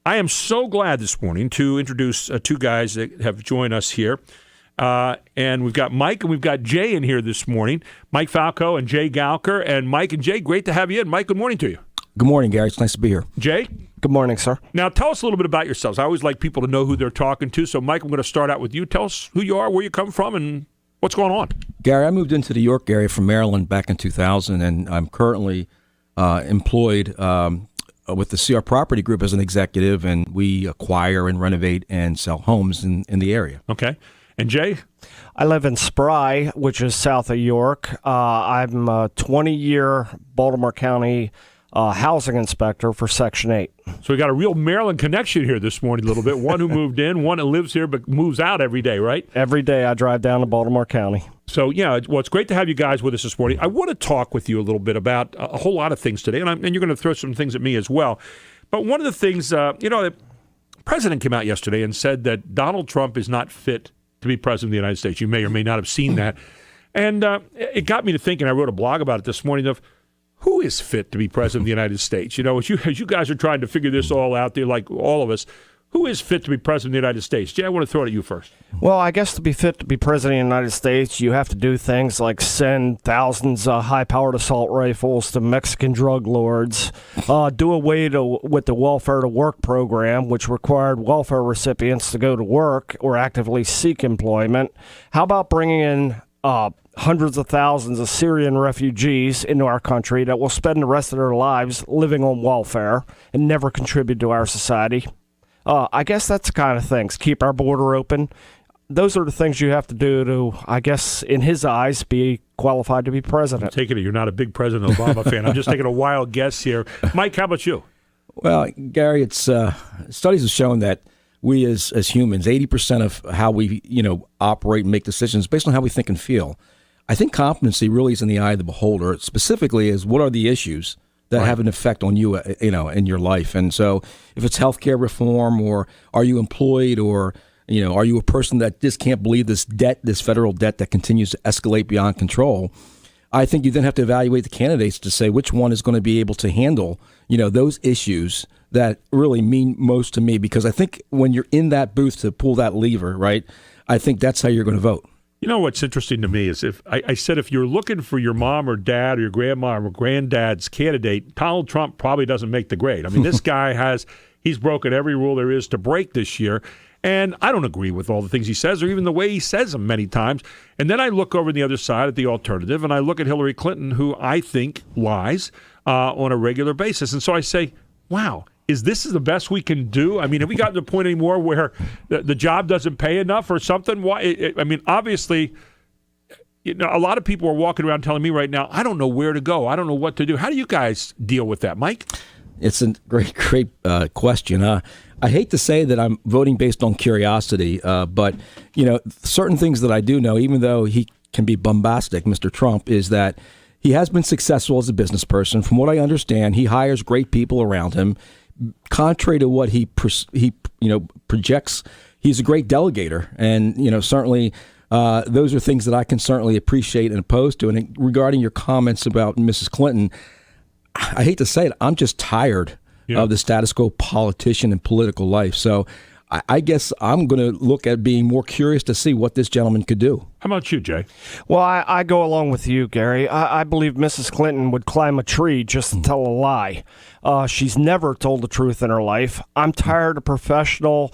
I am so glad this morning to introduce two guys that have joined us here. And we've got Mike and we've got Jay in here this morning. Mike Falco and Jay Gouker. And Mike and Jay, great to have you in. Mike, good morning to you. Good morning, Gary. It's nice to be here. Jay? Good morning, sir. Now, tell us a little bit about yourselves. I always like people to know who they're talking to. So, Mike, I'm going to start out with you. Tell us who you are, where you come from, and what's going on. Gary, I moved into the York area from Maryland back in 2000, and I'm currently employed with the CR Property Group as an executive, and we acquire and renovate and sell homes in the area. Okay. And Jay? I live in Spry, which is south of York. I'm a 20-year Baltimore County housing inspector for Section 8. So we got a real Maryland connection here this morning a little bit. One who moved in, one that lives here but moves out every day, right? Every day I drive down to Baltimore County. So, yeah, well, it's great to have you guys with us this morning. I want to talk with you a little bit about a whole lot of things today, and you're going to throw some things at me as well. But one of the things, the president came out yesterday and said that Donald Trump is not fit to be president of the United States. You may or may not have seen that. And it got me to thinking, I wrote a blog about it this morning, of who is fit to be president of the United States? You know, as you guys are trying to figure this all out there, like all of us, who is fit to be president of the United States? Jay, I want to throw it at you first. Well, I guess to be fit to be president of the United States, you have to do things like send thousands of high-powered assault rifles to Mexican drug lords, do away with the Welfare to Work program, which required welfare recipients to go to work or actively seek employment. How about bringing in hundreds of thousands of Syrian refugees into our country that will spend the rest of their lives living on welfare and never contribute to our society? I guess that's the kind of things. Keep our border open. Those are the things you have to do to, I guess, in his eyes, be qualified to be president. I'm taking it you're not a big President Obama fan. I'm just taking a wild guess here. Mike, how about you? Well, Gary, it's studies have shown that we as humans, 80% of how we operate and make decisions based on how we think and feel. I think competency really is in the eye of the beholder. Specifically, is what are the issues that have an effect on you, in your life. And so if it's healthcare reform, or are you employed, or, are you a person that just can't believe this federal debt that continues to escalate beyond control? I think you then have to evaluate the candidates to say which one is going to be able to handle, those issues that really mean most to me. Because I think when you're in that booth to pull that lever, right, I think that's how you're going to vote. You know what's interesting to me is if you're looking for your mom or dad or your grandma or granddad's candidate, Donald Trump probably doesn't make the grade. I mean, this guy he's broken every rule there is to break this year. And I don't agree with all the things he says or even the way he says them many times. And then I look over the other side at the alternative and I look at Hillary Clinton, who I think lies on a regular basis. And so I say, wow. Is this the best we can do? I mean, have we gotten to the point anymore where the job doesn't pay enough or something? Why? I mean, obviously, a lot of people are walking around telling me right now, I don't know where to go. I don't know what to do. How do you guys deal with that, Mike? It's a great question. I hate to say that I'm voting based on curiosity, but, certain things that I do know, even though he can be bombastic, Mr. Trump, is that he has been successful as a business person. From what I understand, he hires great people around him. Contrary to what he projects, he's a great delegator, and certainly those are things that I can certainly appreciate and oppose to. And regarding your comments about Mrs. Clinton, I hate to say it, I'm just tired of the status quo politician and political life. So I guess I'm going to look at being more curious to see what this gentleman could do. How about you, Jay? Well, I go along with you, Gary. I believe Mrs. Clinton would climb a tree just to tell a lie. She's never told the truth in her life. I'm tired of professional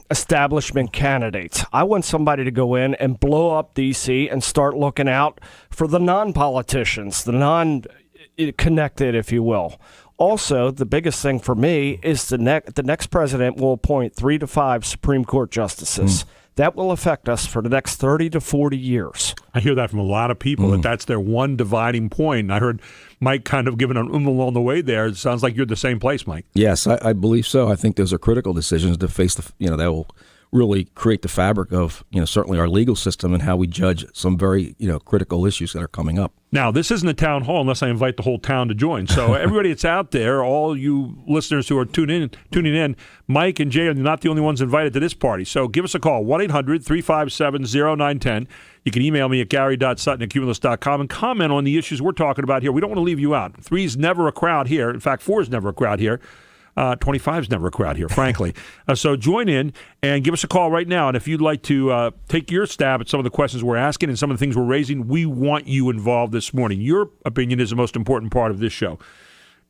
establishment candidates. I want somebody to go in and blow up D.C. and start looking out for the non-politicians, the non-connected, if you will. Also, the biggest thing for me is the next president will appoint 3 to 5 Supreme Court justices. That will affect us for the next 30 to 40 years. I hear that from a lot of people, that's their one dividing point. And I heard Mike kind of giving an along the way there. It sounds like you're the same place, Mike. Yes, I believe so. I think those are critical decisions to face that will really create the fabric of, certainly our legal system and how we judge some very, critical issues that are coming up. Now, this isn't a town hall unless I invite the whole town to join. So everybody that's out there, all you listeners who are tuning in, Mike and Jay are not the only ones invited to this party. So give us a call, 1-800-357-0910. You can email me at gary.sutton@cumulus.com and comment on the issues we're talking about here. We don't want to leave you out. 3's never a crowd here. In fact, 4 is never a crowd here. 25 is never a crowd here, frankly. So join in and give us a call right now. And if you'd like to take your stab at some of the questions we're asking and some of the things we're raising, we want you involved this morning. Your opinion is the most important part of this show.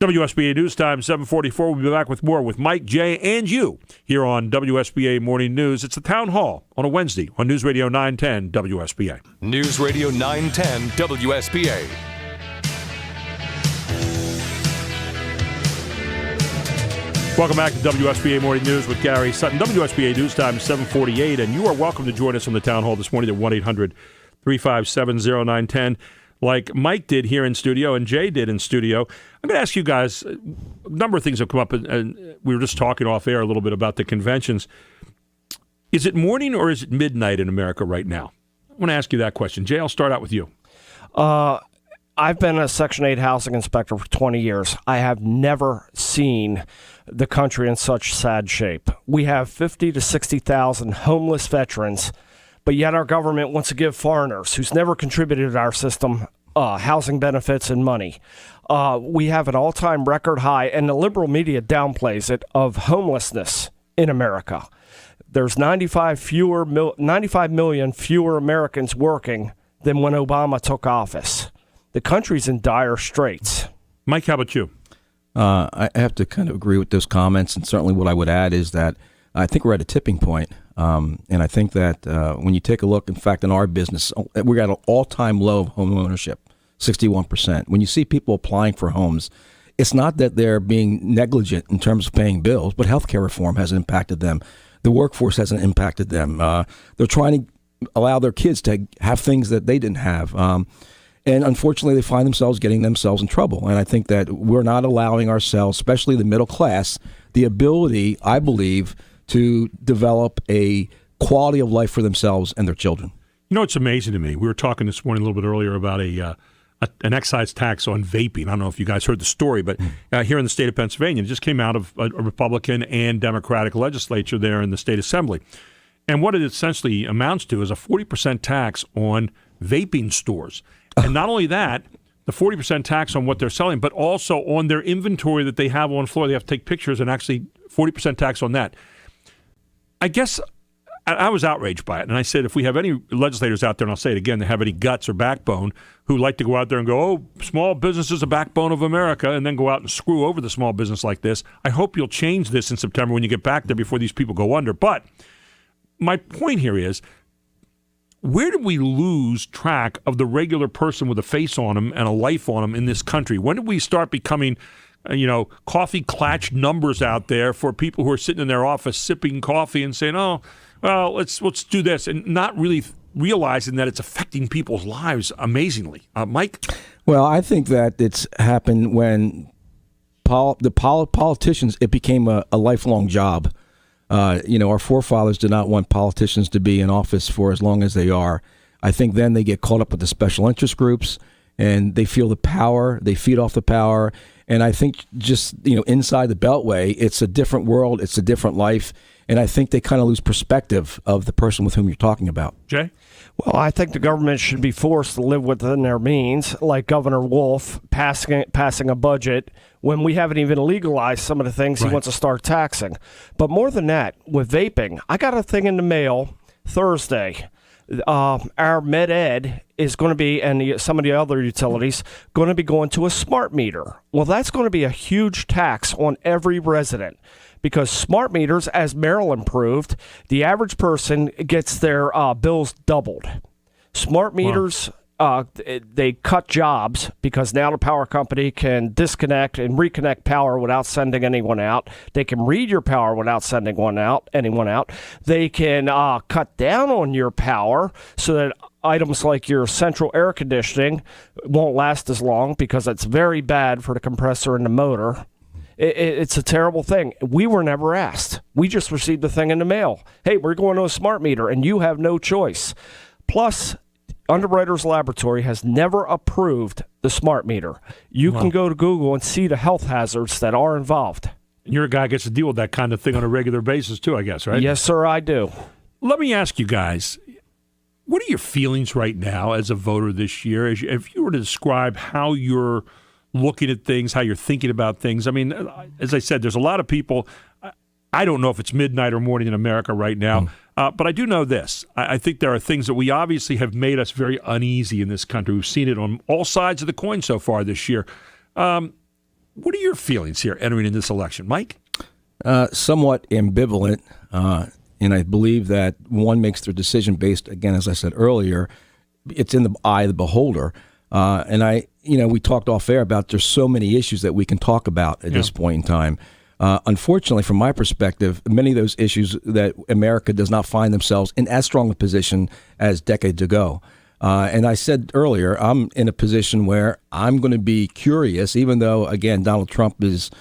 WSBA News Time, 7:44. We'll be back with more with Mike, Jay, and you here on WSBA Morning News. It's the Town Hall on a Wednesday on Newsradio 910 WSBA. Newsradio 910 WSBA. Welcome back to WSBA Morning News with Gary Sutton. WSBA News Time, 7:48, and you are welcome to join us on the Town Hall this morning at 1-800-357-0910. Like Mike did here in studio and Jay did in studio. I'm going to ask you guys, a number of things have come up, and we were just talking off air a little bit about the conventions. Is it morning or is it midnight in America right now? I want to ask you that question. Jay, I'll start out with you. I've been a Section 8 housing inspector for 20 years. I have never seen the country in such sad shape. We have 50 to 60,000 homeless veterans, but yet our government wants to give foreigners who's never contributed to our system housing benefits and money. We have an all-time record high, and the liberal media downplays it, of homelessness in America. There's 95 million fewer Americans working than when Obama took office. The country's in dire straits. Mike, how about you? I have to kind of agree with those comments, and certainly what I would add is that I think we're at a tipping point. And I think that when you take a look, in fact, in our business, we're at an all-time low of home ownership, 61%. When you see people applying for homes, it's not that they're being negligent in terms of paying bills, but healthcare reform hasn't impacted them. The workforce hasn't impacted them. They're trying to allow their kids to have things that they didn't have. And unfortunately, they find themselves getting themselves in trouble. And I think that we're not allowing ourselves, especially the middle class, the ability, I believe, to develop a quality of life for themselves and their children. You know, it's amazing to me. We were talking this morning a little bit earlier about an excise tax on vaping. I don't know if you guys heard the story, but here in the state of Pennsylvania, it just came out of a Republican and Democratic legislature there in the state assembly. And what it essentially amounts to is a 40% tax on vaping stores. And not only that, the 40% tax on what they're selling, but also on their inventory that they have on floor. They have to take pictures, and actually 40% tax on that. I guess I was outraged by it. And I said, if we have any legislators out there, and I'll say it again, that have any guts or backbone, who like to go out there and go, oh, small business is the backbone of America, and then go out and screw over the small business like this, I hope you'll change this in September when you get back there before these people go under. But my point here is, where did we lose track of the regular person with a face on him and a life on him in this country? When did we start becoming, coffee clatch numbers out there for people who are sitting in their office sipping coffee and saying, oh, well, let's do this, and not really realizing that it's affecting people's lives amazingly. Mike? Well, I think that it's happened when politicians, it became a lifelong job. Our forefathers did not want politicians to be in office for as long as they are. I think then they get caught up with the special interest groups, and they feel the power, they feed off the power. And I think just, inside the Beltway, it's a different world, it's a different life. And I think they kind of lose perspective of the person with whom you're talking about. Jay? Well, I think the government should be forced to live within their means, like Governor Wolf passing a budget when we haven't even legalized some of the things he wants to start taxing. But more than that, with vaping, I got a thing in the mail Thursday. Our Med Ed is going to be, and some of the other utilities, going to be going to a smart meter. Well, that's going to be a huge tax on every resident. Because smart meters, as Maryland proved, the average person gets their bills doubled. Smart meters, they cut jobs because now the power company can disconnect and reconnect power without sending anyone out. They can read your power without sending anyone out. They can cut down on your power so that items like your central air conditioning won't last as long because it's very bad for the compressor and the motor. It's a terrible thing. We were never asked. We just received the thing in the mail. Hey, we're going to a smart meter, and you have no choice. Plus, Underwriters Laboratory has never approved the smart meter. You can go to Google and see the health hazards that are involved. You're a guy who gets to deal with that kind of thing on a regular basis too, I guess, right? Yes, sir, I do. Let me ask you guys, what are your feelings right now as a voter this year? If you were to describe how you're looking at things, how you're thinking about things. I mean, as I said, there's a lot of people. I don't know if it's midnight or morning in America right now, but I do know this. I think there are things that we obviously have made us very uneasy in this country. We've seen it on all sides of the coin so far this year. What are your feelings here entering in this election, Mike? Somewhat ambivalent, and I believe that one makes their decision based, again, as I said earlier, it's in the eye of the beholder. And we talked off air about there's so many issues that we can talk about at this point in time. Unfortunately, from my perspective, many of those issues that America does not find themselves in as strong a position as decades ago. And I said earlier, I'm in a position where I'm going to be curious, even though, again, Donald Trump is,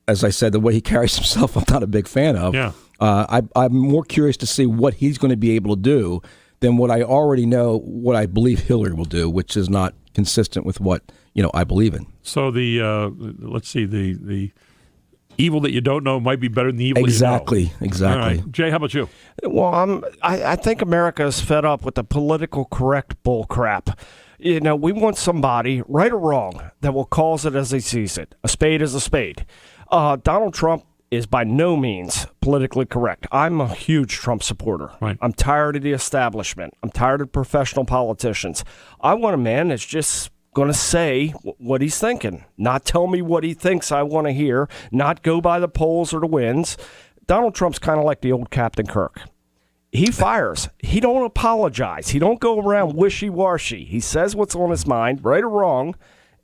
as I said, the way he carries himself, I'm not a big fan of. Yeah. I'm more curious to see what he's going to be able to do than what I already know, what I believe Hillary will do, which is not consistent with what I believe in. So let's see, the evil that you don't know might be better than the evil exactly, you know. Exactly. All right. Jay, how about you? Well, I think America is fed up with the political correct bull crap. We want somebody, right or wrong, that will call it as he sees it. A spade is a spade. Donald Trump is by no means politically correct. I'm a huge Trump supporter. Right. I'm tired of the establishment. I'm tired of professional politicians. I want a man that's just going to say what he's thinking, not tell me what he thinks I want to hear, not go by the polls or the winds. Donald Trump's kind of like the old Captain Kirk. He fires. He don't apologize. He don't go around wishy-washy. He says what's on his mind, right or wrong,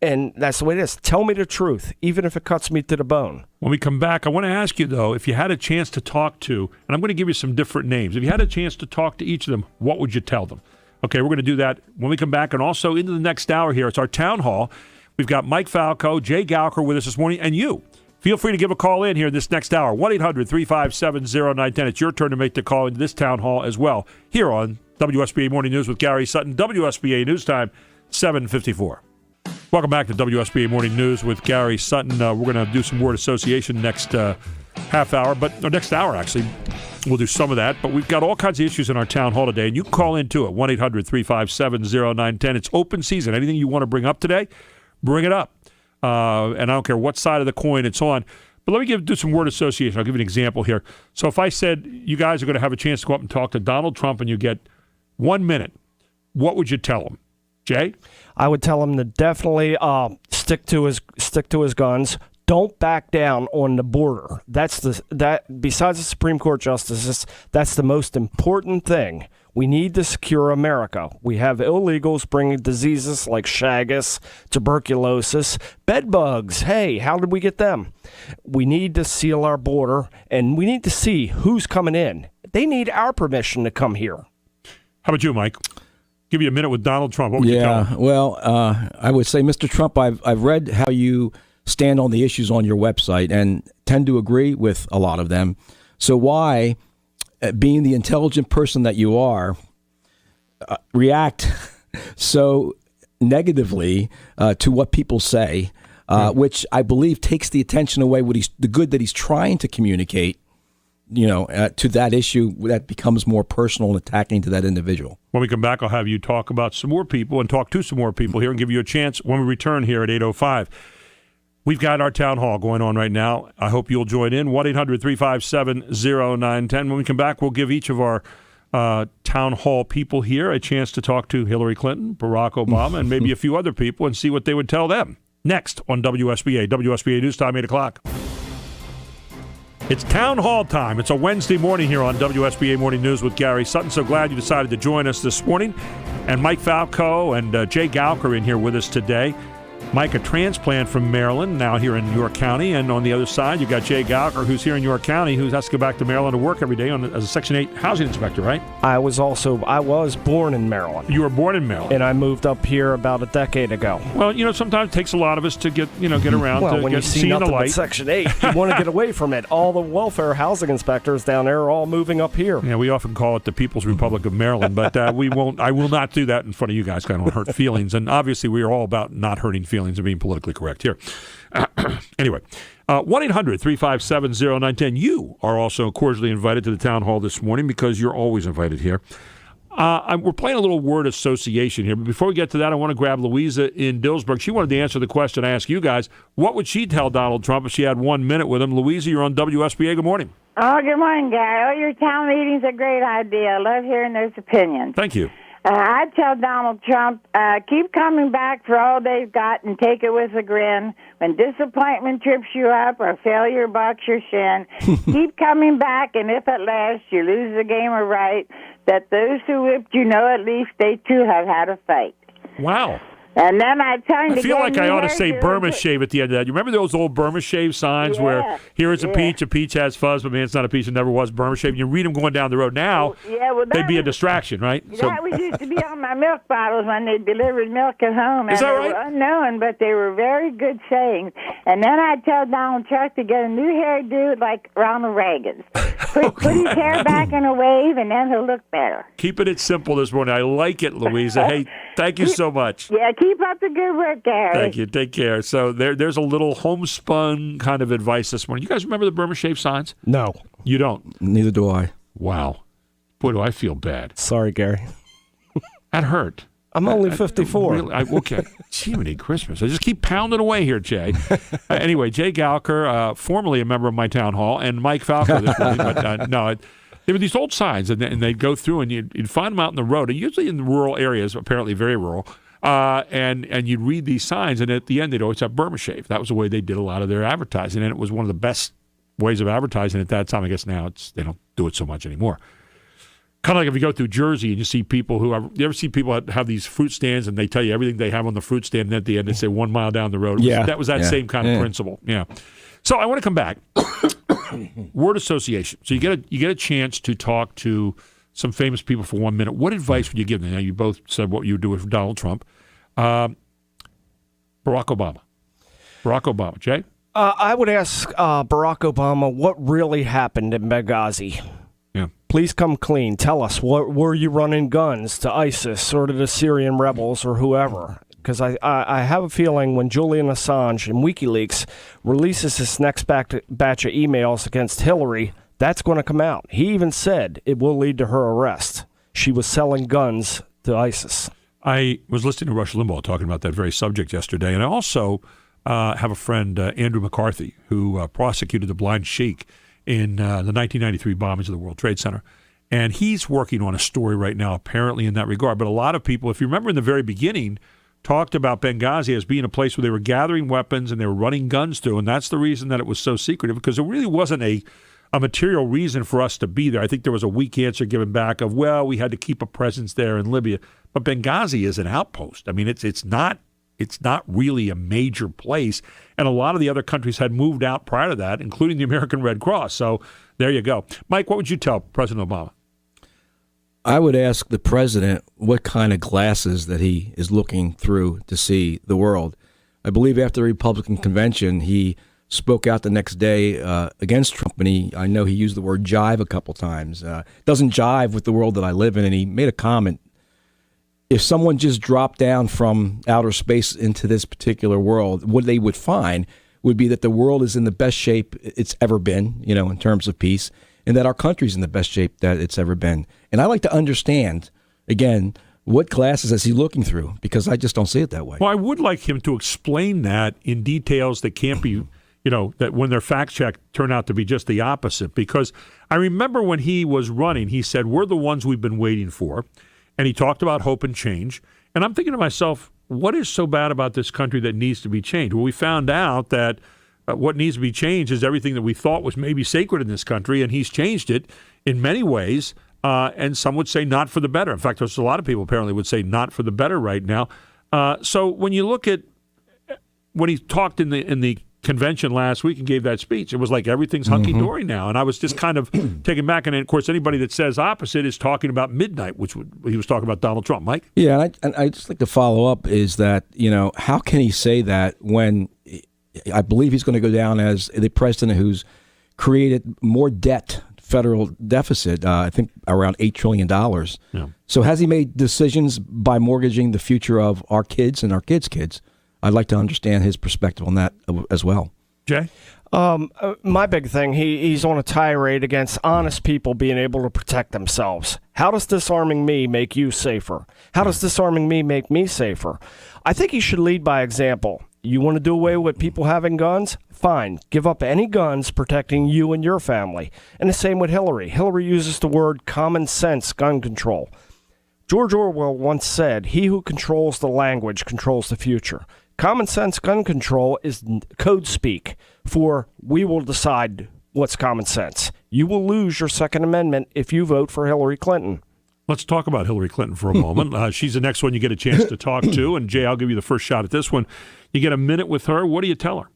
and that's the way it is. Tell me the truth, even if it cuts me to the bone. When we come back, I want to ask you, though, if you had a chance to talk to, and I'm going to give you some different names. If you had a chance to talk to each of them, what would you tell them? Okay, we're going to do that when we come back, and also into the next hour here. It's our town hall. We've got Mike Falco, Jay Gouker with us this morning, and you. Feel free to give a call in here this next hour, 1-800-357-0910. It's your turn to make the call into this town hall as well, here on WSBA Morning News with Gary Sutton, WSBA News Time, 7:54. Welcome back to WSBA Morning News with Gary Sutton. We're going to do some word association next half hour, next hour, actually. We'll do some of that, but we've got all kinds of issues in our town hall today, and you can call into it, 1-800-357-0910. It's open season. Anything you want to bring up today, bring it up. And I don't care what side of the coin it's on. But let me do some word association. I'll give you an example here. So if I said you guys are going to have a chance to go up and talk to Donald Trump and you get 1 minute, what would you tell him? Jay? I would tell him to definitely stick to his guns. Don't back down on the border. Besides the Supreme Court justices, that's the most important thing. We need to secure America. We have illegals bringing diseases like Chagas, tuberculosis, bed bugs. Hey, how did we get them? We need to seal our border, and we need to see who's coming in. They need our permission to come here. How about you, Mike? Give you a minute with Donald Trump. What would you tell him? Well, I would say, Mr. Trump, I've read how you stand on the issues on your website and tend to agree with a lot of them. So why, being the intelligent person that you are, react so negatively to what people say, which I believe takes the attention away, the good that he's trying to communicate, to that issue that becomes more personal and attacking to that individual. When we come back, I'll have you talk about some more people and talk to some more people here and give you a chance when we return here at 8:05. We've got our town hall going on right now. I hope you'll join in. 1-800-357-0910. When we come back, we'll give each of our town hall people here a chance to talk to Hillary Clinton, Barack Obama, and maybe a few other people and see what they would tell them. Next on WSBA News Time, 8 o'clock. It's town hall time. It's a Wednesday morning here on WSBA Morning News with Gary Sutton. So glad you decided to join us this morning. And Mike Falco and Jay Gouker in here with us today. Mike, a transplant from Maryland, now here in York County. And on the other side, you've got Jay Gouker, who's here in York County, who has to go back to Maryland to work every day as a Section 8 housing inspector, right? I was born in Maryland. You were born in Maryland. And I moved up here about a decade ago. Well, sometimes it takes a lot of us to get around well, to when get you see seeing the nothing light. but Section 8, you want to get away from it. All the welfare housing inspectors down there are all moving up here. Yeah, we often call it the People's Republic of Maryland, but I will not do that in front of you guys. I don't hurt feelings. And obviously, we are all about not hurting feelings and being politically correct here. Anyway, 1-800-357-0910. You are also cordially invited to the town hall this morning because you're always invited here. We're playing a little word association here, but before we get to that, I want to grab Louisa in Dillsburg. She wanted to answer the question I asked you guys. What would she tell Donald Trump if she had 1 minute with him? Louisa, you're on WSBA. Good morning. Oh, good morning, Gary. Oh, your town meeting's a great idea. I love hearing those opinions. Thank you. I'd tell Donald Trump, keep coming back for all they've got and take it with a grin. When disappointment trips you up or failure bucks your shin, keep coming back, and if at last you lose the game or right, that those who whipped you know at least they too have had a fight. Wow. And then I tell him I feel like I ought to say Burma shave at the end of that. You remember those old Burma shave signs where here is a peach has fuzz, but man, it's not a peach, it never was Burma shave. You read them going down the road now, they'd be a distraction, right? That was used to be on my milk bottles when they delivered milk at home. Is that right? They were unknown, but they were very good sayings. And then I'd tell Donald Trump to get a new hairdo like Ronald Reagan's. Put his hair back in a wave, and then he'll look better. Keeping it simple this morning. I like it, Louisa. Hey, thank you so much. Yeah, keep up the good work, Gary. Thank you. Take care. So there's a little homespun kind of advice this morning. You guys remember the Burma shave signs? No. You don't? Neither do I. Wow. Boy, do I feel bad. Sorry, Gary. That hurt. I'm only 54. Okay. Jiminy Christmas. I just keep pounding away here, Jay. Anyway, Jay Gouker, formerly a member of my town hall, and Mike Falco this morning. But there were these old signs, and they'd go through, and you'd find them out in the road, and usually in the rural areas, apparently very rural, and you'd read these signs, and at the end, they'd always have Burma shave. That was the way they did a lot of their advertising, and it was one of the best ways of advertising at that time. I guess now they don't do it so much anymore. Kind of like if you go through Jersey and you see people you ever see people have these fruit stands and they tell you everything they have on the fruit stand, and at the end they say 1 mile down the road. That was that same kind of principle. Yeah. So I want to come back. Word association. So you get a chance to talk to some famous people for 1 minute. What advice would you give them? Now, you both said what you would do with Donald Trump. Barack Obama. Jay? I would ask Barack Obama what really happened in Benghazi. Yeah. Please come clean. Tell us, were you running guns to ISIS or to the Syrian rebels or whoever? Because I have a feeling when Julian Assange and WikiLeaks releases this next batch of emails against Hillary, that's going to come out. He even said it will lead to her arrest. She was selling guns to ISIS. I was listening to Rush Limbaugh talking about that very subject yesterday, and I also have a friend, Andrew McCarthy, who prosecuted the Blind Sheikh in the 1993 bombings of the World Trade Center. And he's working on a story right now, apparently, in that regard. But a lot of people, if you remember in the very beginning, talked about Benghazi as being a place where they were gathering weapons and they were running guns through, and that's the reason that it was so secretive, because there really wasn't a material reason for us to be there. I think there was a weak answer given back of, well, we had to keep a presence there in Libya. But Benghazi is an outpost. I mean, it's not really a major place, and a lot of the other countries had moved out prior to that, including the American Red Cross. So there you go. Mike, what would you tell President Obama? I would ask the president what kind of glasses that he is looking through to see the world. I believe after the Republican convention, he spoke out the next day against Trump, and I know he used the word jive a couple times. Doesn't jive with the world that I live in, and he made a comment. If someone just dropped down from outer space into this particular world, what they would find would be that the world is in the best shape it's ever been, in terms of peace, and that our country's in the best shape that it's ever been. And I like to understand, again, what glasses is he looking through, because I just don't see it that way. Well, I would like him to explain that in details that can't be, that when they're fact-checked turn out to be just the opposite. Because I remember when he was running, he said, we're the ones we've been waiting for. And he talked about hope and change. And I'm thinking to myself, what is so bad about this country that needs to be changed? Well, we found out that what needs to be changed is everything that we thought was maybe sacred in this country, and he's changed it in many ways, and some would say not for the better. In fact, there's a lot of people apparently would say not for the better right now. So when you look at when he talked in the convention last week and gave that speech, it was like everything's hunky-dory now. And I was just kind of taken back. And, of course, anybody that says opposite is talking about midnight, which he was talking about Donald Trump. Mike? Yeah, and I just like to follow up is that, how can he say that when I believe he's going to go down as the president who's created more debt, federal deficit, I think around $8 trillion. Yeah. So has he made decisions by mortgaging the future of our kids and our kids' kids? I'd like to understand his perspective on that as well. Jay? My big thing, he's on a tirade against honest people being able to protect themselves. How does disarming me make you safer? How does disarming me make me safer? I think he should lead by example. You want to do away with people having guns? Fine. Give up any guns protecting you and your family. And the same with Hillary. Hillary uses the word common sense gun control. George Orwell once said, "He who controls the language controls the future." Common sense gun control is code speak for we will decide what's common sense. You will lose your Second Amendment if you vote for Hillary Clinton. Let's talk about Hillary Clinton for a moment. She's the next one you get a chance to talk to. And, Jay, I'll give you the first shot at this one. You get a minute with her. What do you tell her?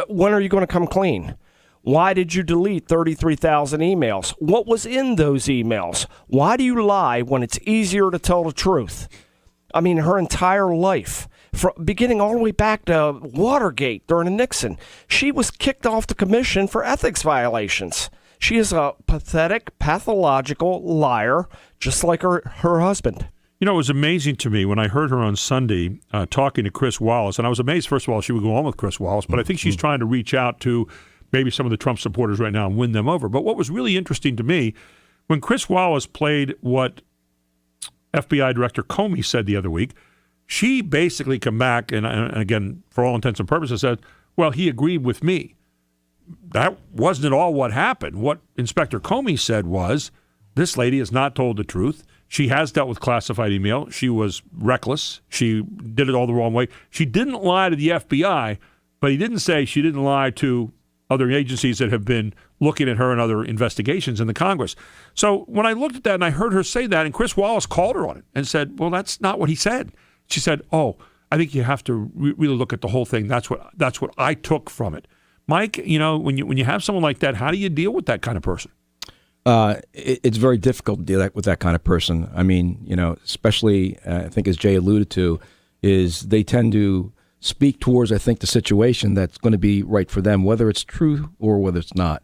When are you going to come clean? Why did you delete 33,000 emails? What was in those emails? Why do you lie when it's easier to tell the truth? I mean, her entire life, beginning all the way back to Watergate during Nixon, she was kicked off the commission for ethics violations. She is a pathetic, pathological liar, just like her husband. You know, it was amazing to me when I heard her on Sunday talking to Chris Wallace, and I was amazed, first of all, she would go on with Chris Wallace, but I think she's trying to reach out to maybe some of the Trump supporters right now and win them over. But what was really interesting to me, when Chris Wallace played what FBI Director Comey said the other week, she basically come back and again, for all intents and purposes, said, well, he agreed with me. That wasn't at all what happened. What Inspector Comey said was, this lady has not told the truth. She has dealt with classified email. She was reckless. She did it all the wrong way. She didn't lie to the FBI, but he didn't say she didn't lie to other agencies that have been looking at her and other investigations in the Congress. So when I looked at that and I heard her say that, and Chris Wallace called her on it and said, well, that's not what he said. She said, oh, I think you have to really look at the whole thing. That's what I took from it. Mike, you know, when you have someone like that, how do you deal with that kind of person? It's very difficult to deal with that kind of person. I mean, you know, especially I think as Jay alluded to, is they tend to speak towards, I think, the situation that's going to be right for them, whether it's true or whether it's not.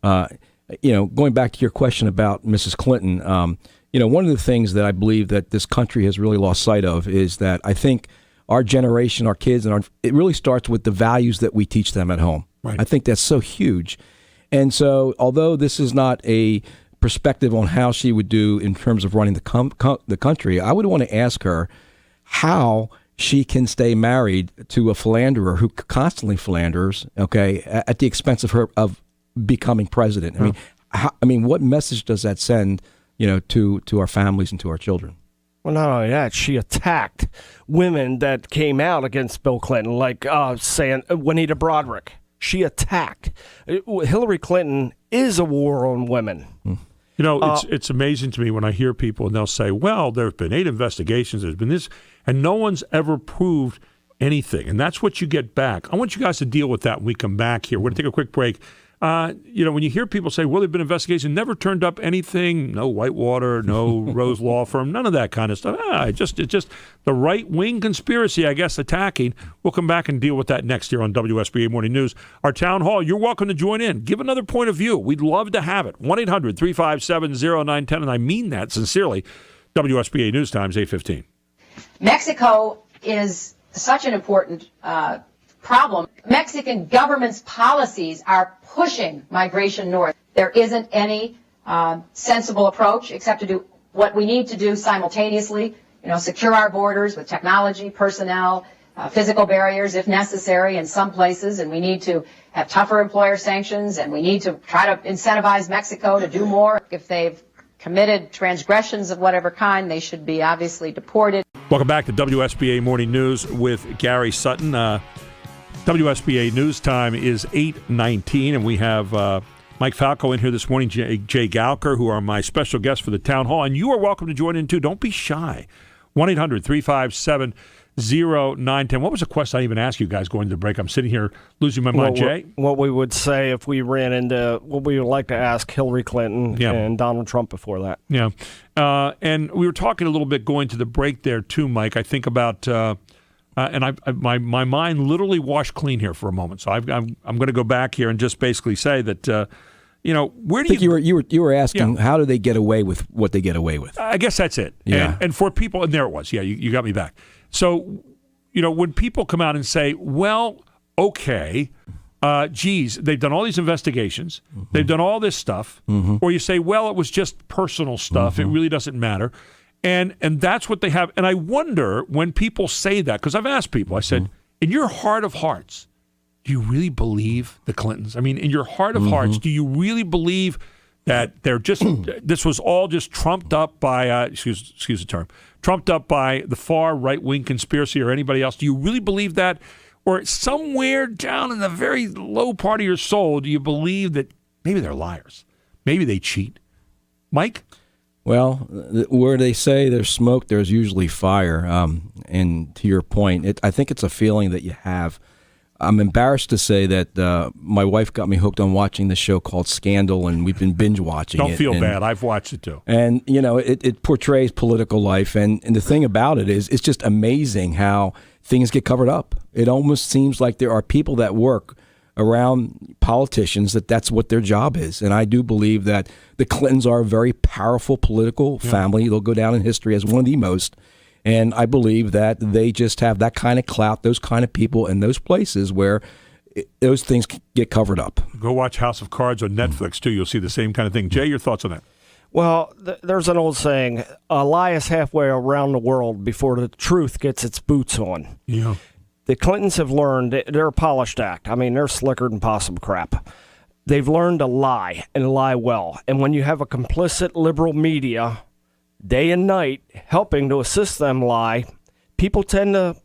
You know, going back to your question about Mrs. Clinton, you know, one of the things that I believe that this country has really lost sight of is that I think our generation, our kids, it really starts with the values that we teach them at home. Right. I think that's so huge. And so, although this is not a perspective on how she would do in terms of running the country, I would want to ask her how she can stay married to a philanderer who constantly philanders, okay, at the expense of her of becoming president. I mean, what message does that send, you know, to our families and to our children? Well, not only that, she attacked women that came out against Bill Clinton, like saying Juanita Broderick. She attacked. Hillary Clinton is a war on women. You know, it's amazing to me when I hear people and they'll say, well, there have been 8 investigations, there's been this, and no one's ever proved anything. And that's what you get back. I want you guys to deal with that when we come back here. We're going to take a quick break. You know, when you hear people say, well, there have been investigations, never turned up anything, no Whitewater, no Rose Law Firm, none of that kind of stuff. It's just the right-wing conspiracy, I guess, attacking. We'll come back and deal with that next here on WSBA Morning News. Our town hall, you're welcome to join in. Give another point of view. We'd love to have it. 1-800-357-0910, and I mean that sincerely. WSBA News Times, 8:15. Mexico is such an important problem. Mexican government's policies are pushing migration north. There isn't any sensible approach except to do what we need to do simultaneously, you know, secure our borders with technology, personnel, physical barriers if necessary in some places, and we need to have tougher employer sanctions, and we need to try to incentivize Mexico to do more. If they've committed transgressions of whatever kind, they should be obviously deported. Welcome back to WSBA Morning News with Gary Sutton. WSBA News Time is 8:19, and we have Mike Falco in here this morning, Jay Gouker, who are my special guests for the town hall, and you are welcome to join in too. Don't be shy. 1-800-357-0910. What was the question I even asked you guys going to the break? I'm sitting here losing my mind, Jay. What we would say if we ran into what we would like to ask Hillary Clinton and Donald Trump before that. Yeah. And we were talking a little bit going to the break there too, Mike. I think about and my mind literally washed clean here for a moment. So I'm going to go back here and just basically say that you know, where do you were asking how do they get away with what they get away with? I guess that's it. Yeah. And for people, and there it was. Yeah, you got me back. So, you know, when people come out and say, well, okay, geez, they've done all these investigations, they've done all this stuff, or you say, well, it was just personal stuff, it really doesn't matter. And that's what they have. And I wonder when people say that, because I've asked people, I said, in your heart of hearts, do you really believe the Clintons? I mean, in your heart of hearts, do you really believe that they're just, this was all just trumped up by, excuse the term, trumped up by the far right-wing conspiracy or anybody else? Do you really believe that? Or somewhere down in the very low part of your soul, do you believe that maybe they're liars? Maybe they cheat? Mike? Well, where they say there's smoke, there's usually fire. And to your point, I think it's a feeling that you have. I'm embarrassed to say that my wife got me hooked on watching this show called Scandal, and we've been binge watching it. Don't feel bad. I've watched it too. And, it portrays political life. And the thing about it is it's just amazing how things get covered up. It almost seems like there are people that work around politicians that's what their job is. And I do believe that the Clintons are a very powerful political family. They'll go down in history as one of the most. And I believe that they just have that kind of clout, those kind of people in those places where those things get covered up. Go watch House of Cards on Netflix, too. You'll see the same kind of thing. Jay, your thoughts on that? Well, there's an old saying, a lie is halfway around the world before the truth gets its boots on. Yeah. The Clintons have learned, they're a polished act. I mean, they're slicker than possum crap. They've learned to lie and lie well. And when you have a complicit liberal media day and night helping to assist them lie, people tend to,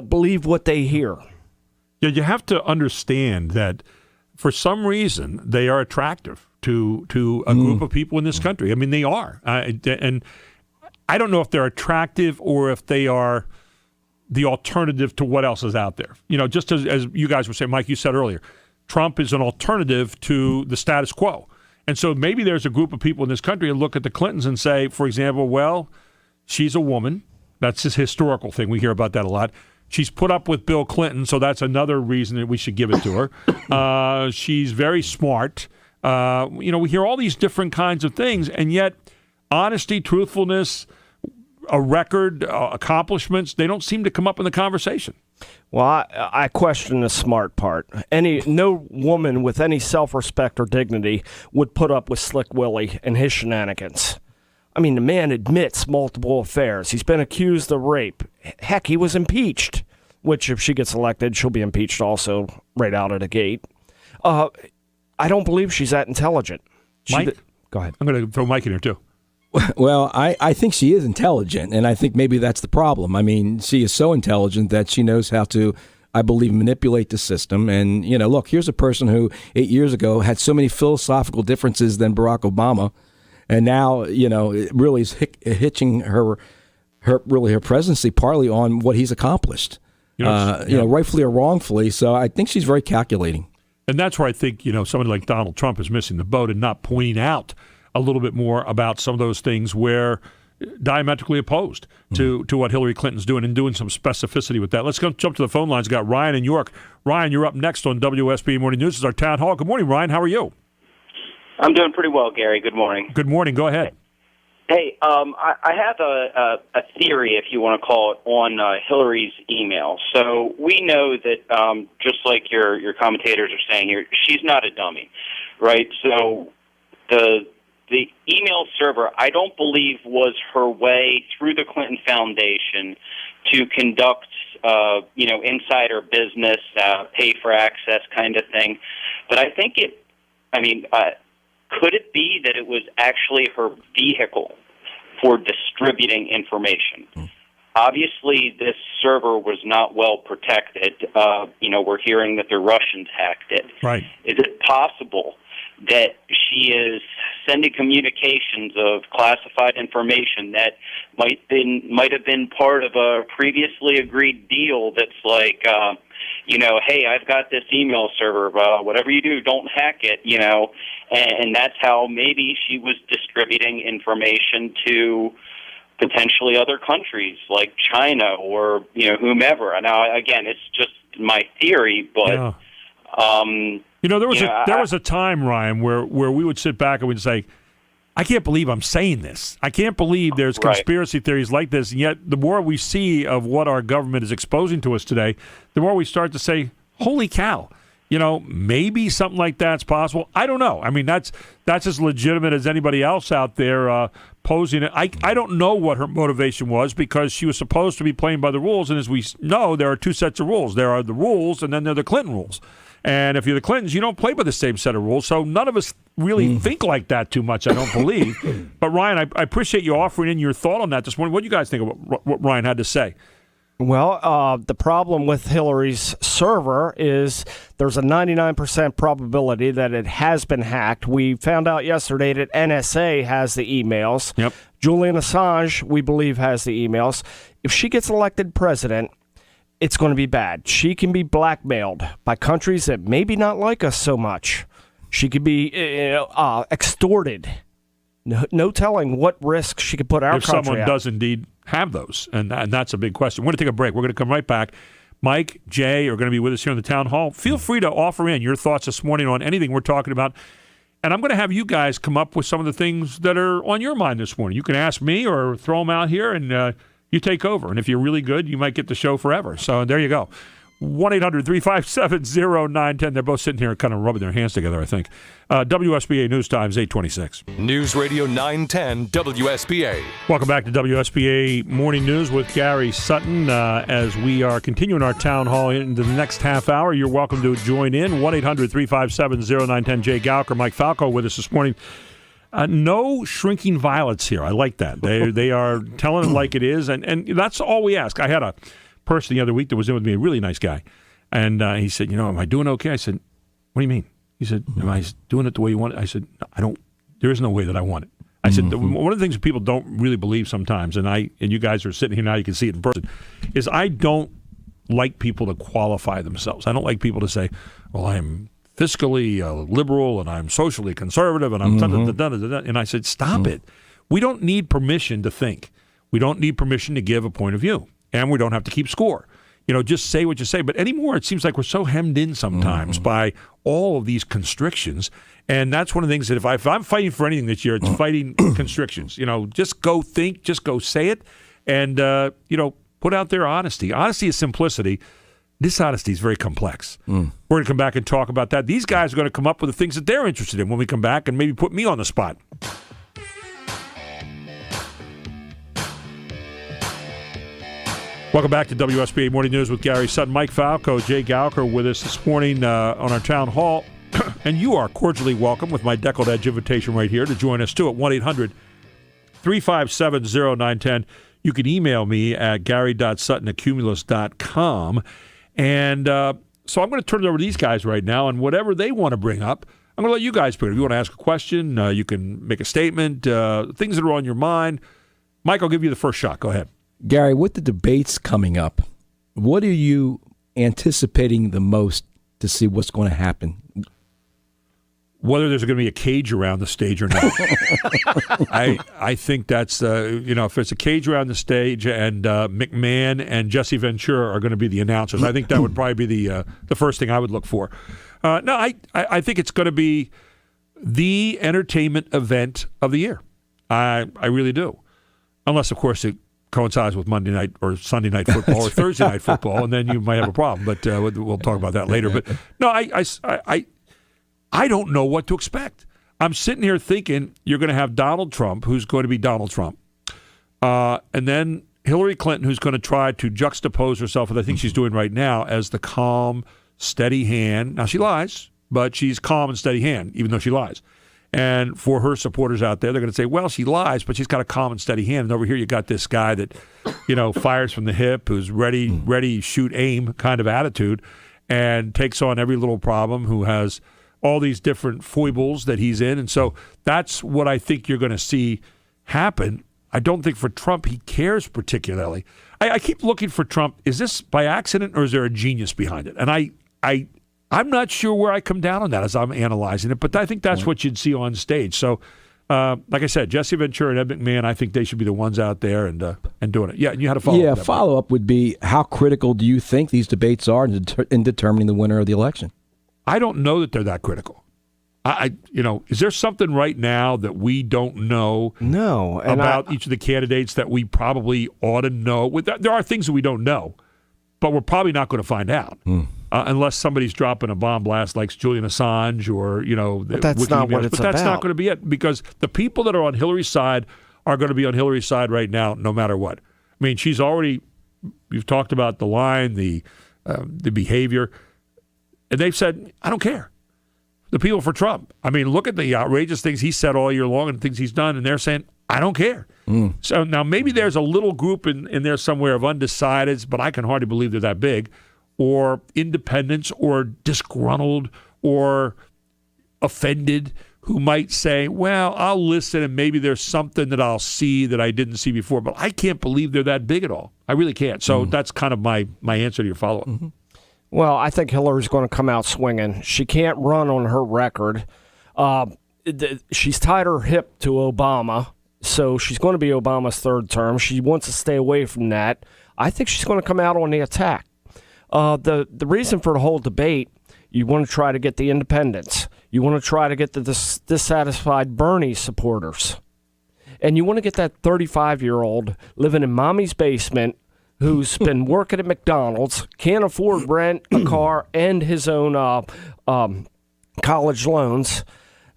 believe what they hear. Yeah, you have to understand that for some reason they are attractive to a group of people in this country. I mean, they are. And I don't know if they're attractive or if they are the alternative to what else is out there. Just as you guys were saying, Mike, you said earlier, Trump is an alternative to the status quo. And so maybe there's a group of people in this country that look at the Clintons and say, for example, well, she's a woman. That's this historical thing. We hear about that a lot. She's put up with Bill Clinton, so that's another reason that we should give it to her. She's very smart. We hear all these different kinds of things, and yet honesty, truthfulness, a record, accomplishments, they don't seem to come up in the conversation. Well, I question the smart part. No woman with any self-respect or dignity would put up with Slick Willie and his shenanigans. I mean, the man admits multiple affairs. He's been accused of rape. Heck, he was impeached, which if she gets elected, she'll be impeached also right out of the gate. I don't believe she's that intelligent. Mike? Go ahead. I'm going to throw Mike in here, too. Well, I think she is intelligent, and I think maybe that's the problem. I mean, she is so intelligent that she knows how to, I believe, manipulate the system. And, look, here's a person who 8 years ago had so many philosophical differences than Barack Obama, and now, it really is hitching her presidency partly on what he's accomplished, rightfully or wrongfully. So I think she's very calculating. And that's where I think, somebody like Donald Trump is missing the boat and not pointing out a little bit more about some of those things where diametrically opposed to what Hillary Clinton's doing and doing some specificity with that. Let's go jump to the phone lines. We've got Ryan in York. Ryan, you're up next on WSBA Morning News. This is our town hall. Good morning, Ryan. How are you? I'm doing pretty well, Gary. Good morning. Good morning. Go ahead. Hey, I have a theory, if you want to call it, on Hillary's email. So we know that, just like your commentators are saying here, she's not a dummy, right? So the email server, I don't believe, was her way through the Clinton Foundation to conduct, insider business, pay for access kind of thing. But I think could it be that it was actually her vehicle for distributing information? Obviously, this server was not well protected. We're hearing that the Russians hacked it. Right. Is it possible that she is sending communications of classified information that might have been part of a previously agreed deal that's like, hey, I've got this email server, whatever you do, don't hack it, and that's how maybe she was distributing information to potentially other countries like China or, whomever. Now, again, it's just my theory, but... Yeah. There was a time, Ryan, where we would sit back and we'd say, I can't believe I'm saying this. I can't believe there's conspiracy theories like this. And yet the more we see of what our government is exposing to us today, the more we start to say, holy cow. maybe something like that's possible. I don't know. I mean, that's as legitimate as anybody else out there posing it. I don't know what her motivation was, because she was supposed to be playing by the rules, and as we know, there are two sets of rules. There are the rules, and then there are the Clinton rules. And if you're the Clintons, you don't play by the same set of rules. So none of us really think like that too much, I don't believe. But, Ryan, I appreciate you offering in your thought on that this morning. What do you guys think of what Ryan had to say? Well, the problem with Hillary's server is there's a 99% probability that it has been hacked. We found out yesterday that NSA has the emails. Yep. Julian Assange, we believe, has the emails. If she gets elected president, it's going to be bad. She can be blackmailed by countries that maybe not like us so much. She could be extorted. No telling what risk she could put our country at. If someone does indeed have those, and that's a big question. We're going to take a break. We're going to come right back. Mike, Jay are going to be with us here in the town hall. Feel free to offer in your thoughts this morning on anything we're talking about. And I'm going to have you guys come up with some of the things that are on your mind this morning. You can ask me or throw them out here, and you take over. And if you're really good, you might get the show forever. So there you go. 1-800-357-0910. They're both sitting here kind of rubbing their hands together, I think. WSBA News Times, 826. News Radio 910 WSBA. Welcome back to WSBA Morning News with Gary Sutton. As we are continuing our town hall into the next half hour, you're welcome to join in. 1-800-357-0910. Jay Gouker, Mike Falco with us this morning. No shrinking violets here. I like that. They are telling it like it is, and that's all we ask. I had a person the other week that was in with me, a really nice guy, and he said, am I doing okay? I said, what do you mean? He said, am I doing it the way you want it? I said, there is no way that I want it. I said, one of the things that people don't really believe sometimes, and you guys are sitting here now, you can see it in person, is I don't like people to qualify themselves. I don't like people to say, well, I'm fiscally liberal and I'm socially conservative and I'm and I said, stop it. We don't need permission to think. We don't need permission to give a point of view. And we don't have to keep score. Just say what you say. But anymore, it seems like we're so hemmed in sometimes by all of these constrictions. And that's one of the things that if I'm fighting for anything this year, it's fighting constrictions. Just go think, just go say it, and, put out their honesty. Honesty is simplicity. Dishonesty is very complex. We're going to come back and talk about that. These guys are going to come up with the things that they're interested in when we come back and maybe put me on the spot. Welcome back to WSBA Morning News with Gary Sutton, Mike Falco, Jay Gouker with us this morning on our town hall. And you are cordially welcome with my Deckled Edge invitation right here to join us too at 1-800-357-0910. You can email me at gary.sutton@cumulus.com. And so I'm going to turn it over to these guys right now, and whatever they want to bring up, I'm going to let you guys bring it. If you want to ask a question, you can make a statement, things that are on your mind. Mike, I'll give you the first shot. Go ahead. Gary, with the debates coming up, what are you anticipating the most to see what's going to happen? Whether there's going to be a cage around the stage or not. I think that's, if there's a cage around the stage and McMahon and Jesse Ventura are going to be the announcers, I think that would probably be the first thing I would look for. I think it's going to be the entertainment event of the year. I really do. Unless, of course, it coincides with Monday night or Sunday night football or Thursday night football, and then you might have a problem. But we'll talk about that later. But no, I don't know what to expect. I'm sitting here thinking you're going to have Donald Trump, who's going to be Donald Trump, and then Hillary Clinton, who's going to try to juxtapose herself, as I think she's doing right now, as the calm, steady hand. Now, she lies, but she's calm and steady hand, even though she lies. And for her supporters out there, they're going to say, well, she lies, but she's got a calm and steady hand. And over here you got this guy that, fires from the hip, who's ready, shoot, aim kind of attitude, and takes on every little problem, who has all these different foibles that he's in. And so that's what I think you're going to see happen. I don't think for Trump he cares particularly. I keep looking for Trump. Is this by accident or is there a genius behind it? And I'm not sure where I come down on that as I'm analyzing it, but I think that's what you'd see on stage. So, like I said, Jesse Ventura and Ed McMahon, I think they should be the ones out there and doing it. Yeah, and you had a follow-up. Yeah, follow-up would be, how critical do you think these debates are in determining the winner of the election? I don't know that they're that critical. Is there something right now that we don't know about each of the candidates that we probably ought to know? There are things that we don't know, but we're probably not going to find out unless somebody's dropping a bomb blast like Julian Assange or, But that's not what it's But that's about. not going to be it, because the people that are on Hillary's side are going to be on Hillary's side right now, no matter what. I mean, you've talked about the line, the behavior, and they've said, I don't care. The people for Trump. I mean, look at the outrageous things he said all year long and things he's done, and they're saying, I don't care. So now maybe there's a little group in there somewhere of undecideds, but I can hardly believe they're that big, or independents, or disgruntled, or offended, who might say, well, I'll listen and maybe there's something that I'll see that I didn't see before, but I can't believe they're that big at all. I really can't. So that's kind of my answer to your follow-up. Mm-hmm. Well, I think Hillary's going to come out swinging. She can't run on her record. She's tied her hip to Obama, so she's going to be Obama's third term. She wants to stay away from that. I think she's going to come out on the attack. The reason for the whole debate, you want to try to get the independents. You want to try to get the dissatisfied Bernie supporters. And you want to get that 35-year-old living in mommy's basement who's been working at McDonald's, can't afford rent, a car, and his own college loans.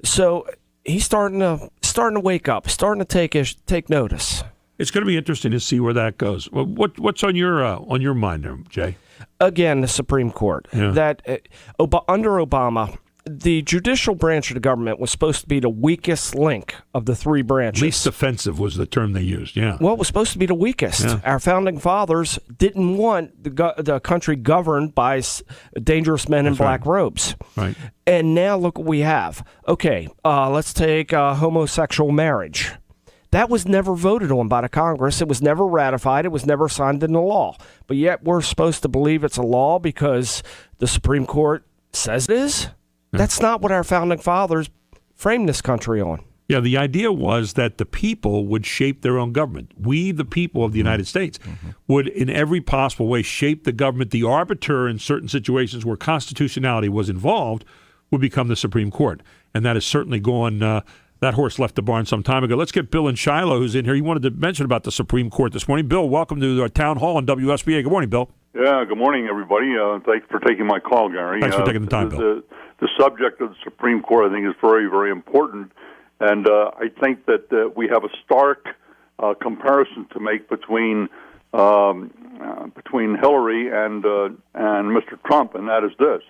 So he's starting to wake up, starting to take notice. It's going to be interesting to see where that goes. What's on your mind there, Jay? Again, the Supreme Court. Yeah. That under Obama, the judicial branch of the government was supposed to be the weakest link of the three branches. Least offensive was the term they used, yeah. Well, it was supposed to be the weakest. Yeah. Our founding fathers didn't want the country governed by dangerous men in black robes. Right. And now look what we have. Okay, let's take homosexual marriage. That was never voted on by the Congress. It was never ratified. It was never signed into law. But yet we're supposed to believe it's a law because the Supreme Court says it is? Yeah. That's not what our founding fathers framed this country on. Yeah, the idea was that the people would shape their own government. We, the people of the United States, would in every possible way shape the government. The arbiter in certain situations where constitutionality was involved would become the Supreme Court. And that is certainly gone... that horse left the barn some time ago. Let's get Bill in Shiloh, who's in here. He wanted to mention about the Supreme Court this morning. Bill, welcome to our town hall on WSBA. Good morning, Bill. Yeah, good morning, everybody. Thanks for taking my call, Gary. Thanks for taking the time, Bill. The subject of the Supreme Court, I think, is very, very important. And I think that we have a stark comparison to make between Hillary and Mr. Trump, and that is this.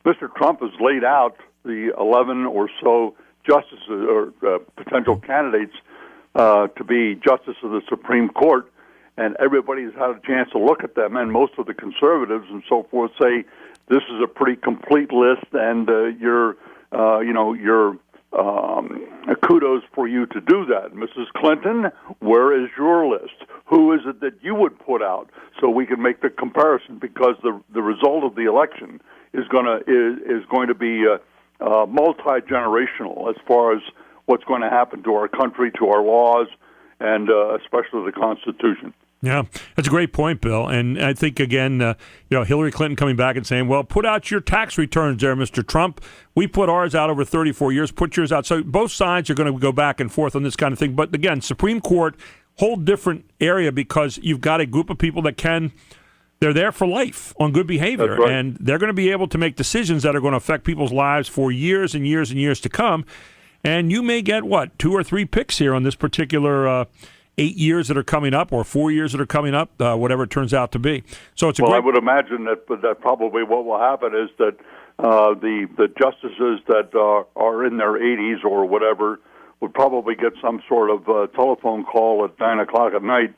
Mr. Trump has laid out the 11 or so justices or potential candidates to be justice of the Supreme Court, and everybody's had a chance to look at them, and most of the conservatives and so forth say this is a pretty complete list, and kudos for you to do that. Mrs. Clinton, where is your list? Who is it that you would put out so we can make the comparison? Because the result of the election is going to be multi-generational as far as what's going to happen to our country, to our laws, and especially the Constitution. Yeah, that's a great point, Bill. And I think, again, Hillary Clinton coming back and saying, well, put out your tax returns there, Mr. Trump. We put ours out over 34 years. Put yours out. So both sides are going to go back and forth on this kind of thing. But, again, Supreme Court, whole different area because you've got a group of people that they're there for life on good behavior. That's right. And they're going to be able to make decisions that are going to affect people's lives for years and years and years to come. And you may get, 2 or 3 picks here on this particular 8 years that are coming up or 4 years that are coming up, whatever it turns out to be. So it's I would imagine that probably what will happen is that the justices that are in their 80s or whatever would probably get some sort of telephone call at 9 o'clock at night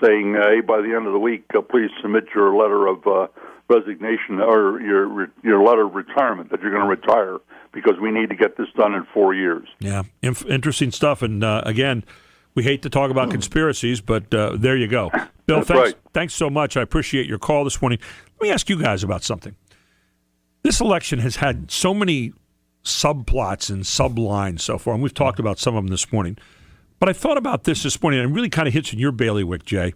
saying, hey, by the end of the week, please submit your letter of resignation or your letter of retirement that you're going to retire because we need to get this done in 4 years. Yeah, interesting stuff. And again, we hate to talk about conspiracies, but there you go. Bill, thanks so much. I appreciate your call this morning. Let me ask you guys about something. This election has had so many subplots and sublines so far, and we've talked about some of them this morning. But I thought about this morning, and it really kind of hits in your bailiwick, Jay.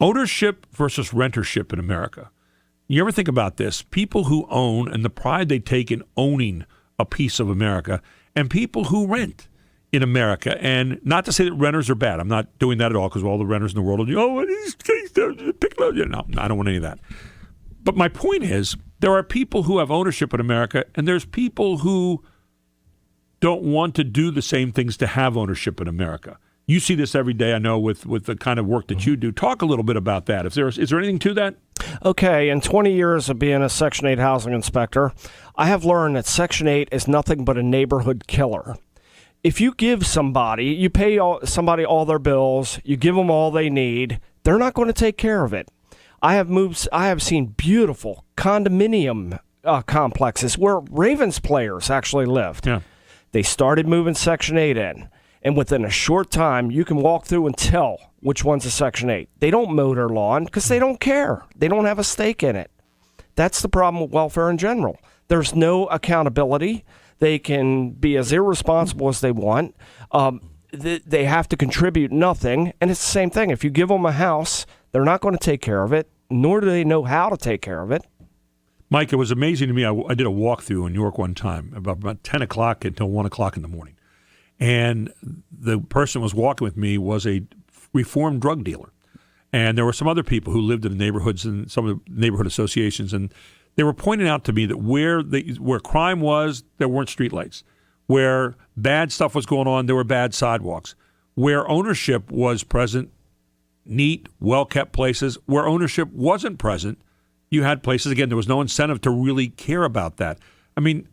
Ownership versus rentership in America. You ever think about this? People who own and the pride they take in owning a piece of America, and people who rent in America. And not to say that renters are bad. I'm not doing that at all because all the renters in the world are, pick No, I don't want any of that. But my point is, there are people who have ownership in America, and there's people who don't want to do the same things to have ownership in America. You see this every day, I know, with the kind of work that you do. Talk a little bit about that. Is there anything to that? Okay, in 20 years of being a Section 8 housing inspector, I have learned that Section 8 is nothing but a neighborhood killer. If you give somebody, you pay somebody all their bills, you give them all they need, they're not going to take care of it. I have seen beautiful condominium complexes where Ravens players actually lived. Yeah. They started moving Section 8 in, and within a short time, you can walk through and tell which one's a Section 8. They don't mow their lawn because they don't care. They don't have a stake in it. That's the problem with welfare in general. There's no accountability. They can be as irresponsible as they want. They have to contribute nothing, and it's the same thing. If you give them a house, they're not going to take care of it, nor do they know how to take care of it. Mike, it was amazing to me. I did a walkthrough in New York one time, about 10 o'clock until 1 o'clock in the morning. And the person who was walking with me was a reformed drug dealer. And there were some other people who lived in the neighborhoods and some of the neighborhood associations, and they were pointing out to me that where crime was, there weren't streetlights. Where bad stuff was going on, there were bad sidewalks. Where ownership was present, neat, well-kept places. Where ownership wasn't present, you had places, again, there was no incentive to really care about that. I mean,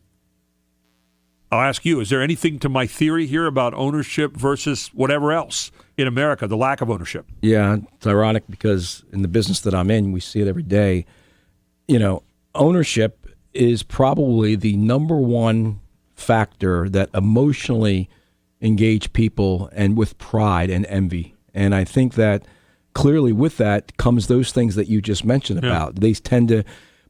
I'll ask you, is there anything to my theory here about ownership versus whatever else in America, the lack of ownership? Yeah, it's ironic because in the business that I'm in, we see it every day. You know, ownership is probably the number one factor that emotionally engage people and with pride and envy. And I think that clearly with that comes those things that you just mentioned about. They tend to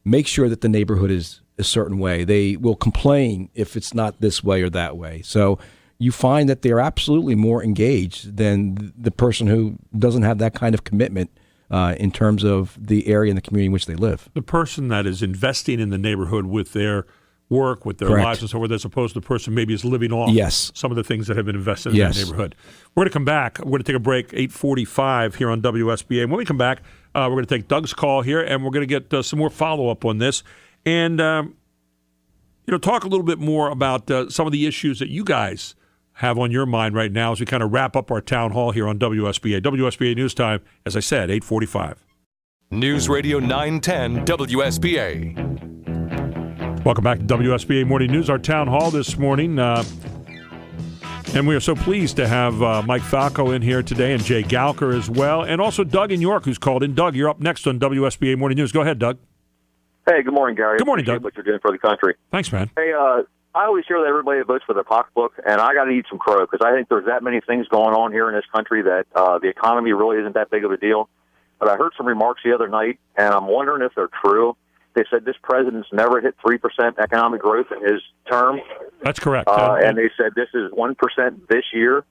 make sure that the neighborhood is a certain way. They will complain if it's not this way or that way. So you find that they're absolutely more engaged than the person who doesn't have that kind of commitment in terms of the area and the community in which they live. The person that is investing in the neighborhood with their work, with their lives and so forth, as opposed to the person maybe is living off some of the things that have been invested in that neighborhood. We're going to come back. We're going to take a break, 8:45 here on WSBA. And when we come back, we're going to take Doug's call here, and we're going to get some more follow-up on this. And, talk a little bit more about some of the issues that you guys have on your mind right now as we kind of wrap up our town hall here on WSBA. WSBA News Time, as I said, 8:45. News Radio 910 WSBA. Welcome back to WSBA Morning News, our town hall this morning. And we are so pleased to have Mike Falco in here today and Jay Gouker as well, and also Doug in York who's called in. Doug, you're up next on WSBA Morning News. Go ahead, Doug. Hey, good morning, Gary. Good morning, Doug. What you're doing for the country. Thanks, man. Hey, I always hear that everybody votes for their pocketbook, and I got to eat some crow because I think there's that many things going on here in this country that the economy really isn't that big of a deal. But I heard some remarks the other night, and I'm wondering if they're true. They said this president's never hit 3% economic growth in his term. That's correct. And they said this is 1% this year.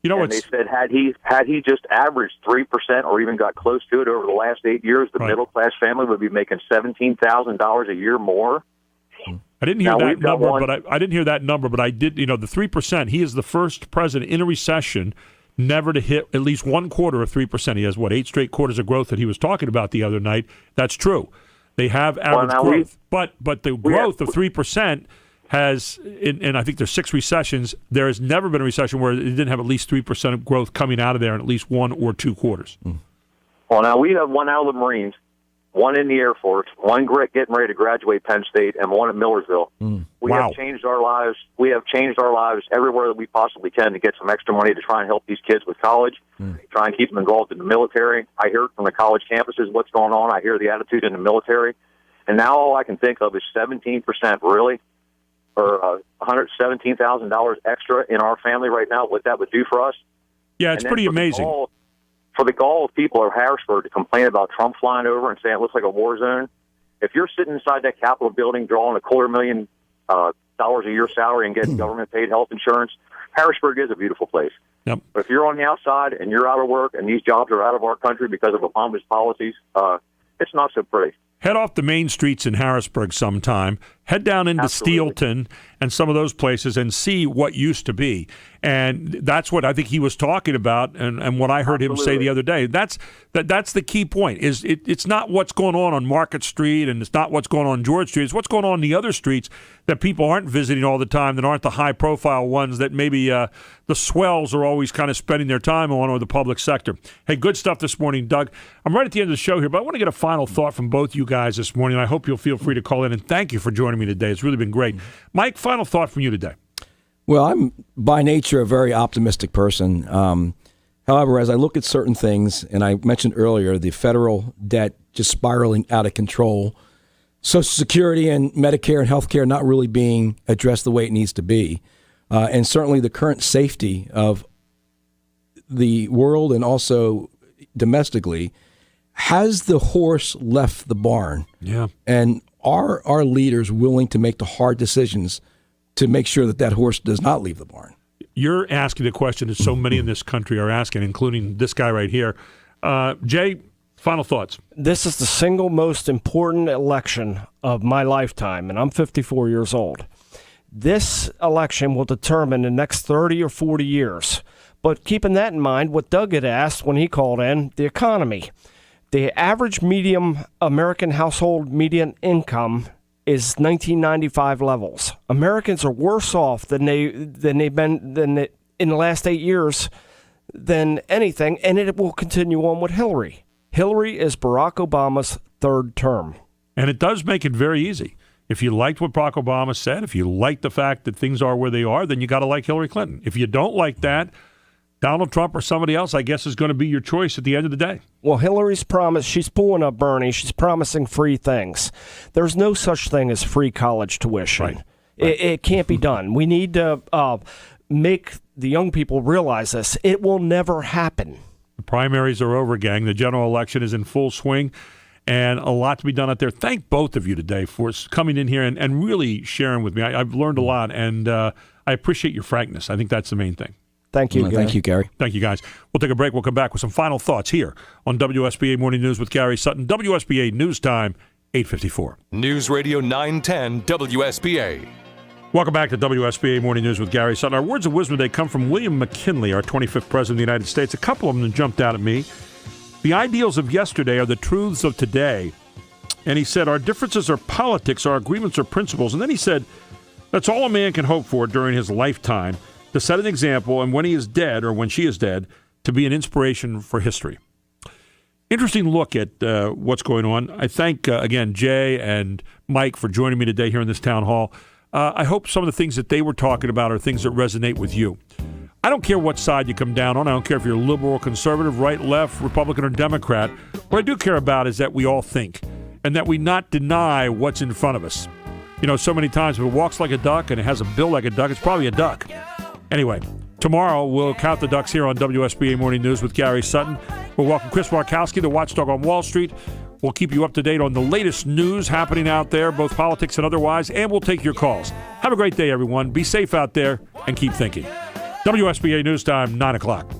You know, and they said had he just averaged 3% or even got close to it over the last 8 years, the middle class family would be making $17,000 a year more. I didn't hear that number, but I didn't hear that number, but I did. The 3%. He is the first president in a recession never to hit at least 1/4 of 3%. He has 8 straight quarters of growth that he was talking about the other night. That's true. They have average growth, but the growth of 3% has, and I think there's 6 recessions. There has never been a recession where it didn't have at least 3% of growth coming out of there in at least 1 or 2 quarters. Well, now we have one out of the Marines, one in the Air Force, one getting ready to graduate Penn State, and one at Millersville. We have changed our lives. We have changed our lives everywhere that we possibly can to get some extra money to try and help these kids with college, try and keep them involved in the military. I hear from the college campuses what's going on. I hear the attitude in the military. And now all I can think of is 17%, really, or $117,000 extra in our family right now, what that would do for us. Yeah, it's pretty amazing. For the gall of people of Harrisburg to complain about Trump flying over and saying it looks like a war zone, if you're sitting inside that Capitol building drawing $250,000 a year salary and getting government-paid health insurance, Harrisburg is a beautiful place. Yep. But if you're on the outside and you're out of work and these jobs are out of our country because of Obama's policies, it's not so pretty. Head off the main streets in Harrisburg sometime. Head down into Absolutely. Steelton and some of those places and see what used to be. And that's what I think he was talking about, and what I heard him say the other day. That's the key point. Is it's not what's going on Market Street, and it's not what's going on George Street. It's what's going on the other streets that people aren't visiting all the time, that aren't the high-profile ones that maybe the swells are always kind of spending their time on, or the public sector. Hey, good stuff this morning, Doug. I'm right at the end of the show here, but I want to get a final thought from both you guys this morning. I hope you'll feel free to call in, and thank you for joining me today. It's really been great. Mike, final thought from you today. Well, I'm by nature a very optimistic person. However, as I look at certain things, and I mentioned earlier the federal debt just spiraling out of control, Social Security and Medicare and healthcare not really being addressed the way it needs to be, and certainly the current safety of the world and also domestically, has the horse left the barn? Yeah. And are our leaders willing to make the hard decisions to make sure that horse does not leave the barn? You're asking the question that so many in this country are asking, including this guy right here. Jay, final thoughts. This is the single most important election of my lifetime, and I'm 54 years old. This election will determine the next 30 or 40 years. But keeping that in mind, what Doug had asked when he called in, the economy. The average medium American household median income is 1995 levels. Americans are worse off than they've been in the last 8 years than anything, and it will continue on with Hillary. Hillary is Barack Obama's third term. And it does make it very easy. If you liked what Barack Obama said, if you like the fact that things are where they are, then you got to like Hillary Clinton. If you don't like that, Donald Trump or somebody else, I guess, is going to be your choice at the end of the day. Well, Hillary's promise, she's pulling up Bernie. She's promising free things. There's no such thing as free college tuition. Right. It can't be done. We need to make the young people realize this. It will never happen. The primaries are over, gang. The general election is in full swing, and a lot to be done out there. Thank both of you today for coming in here and really sharing with me. I've learned a lot, and I appreciate your frankness. I think that's the main thing. Thank you, Gary. Thank you, Gary. Thank you, guys. We'll take a break. We'll come back with some final thoughts here on WSBA Morning News with Gary Sutton. WSBA News Time, 8:54. News Radio 910 WSBA. Welcome back to WSBA Morning News with Gary Sutton. Our words of wisdom today come from William McKinley, our 25th President of the United States. A couple of them jumped out at me. The ideals of yesterday are the truths of today. And he said, our differences are politics, our agreements are principles. And then he said, that's all a man can hope for during his lifetime, to set an example, and when he is dead, or when she is dead, to be an inspiration for history. Interesting look at what's going on. I thank, again, Jay and Mike for joining me today here in this town hall. I hope some of the things that they were talking about are things that resonate with you. I don't care what side you come down on. I don't care if you're liberal or conservative, right, left, Republican or Democrat. What I do care about is that we all think, and that we not deny what's in front of us. You know, so many times if it walks like a duck and it has a bill like a duck, it's probably a duck. Anyway, tomorrow we'll count the ducks here on WSBA Morning News with Gary Sutton. We'll welcome Chris Markowski, the watchdog on Wall Street. We'll keep you up to date on the latest news happening out there, both politics and otherwise, and we'll take your calls. Have a great day, everyone. Be safe out there and keep thinking. WSBA News Time, 9 o'clock.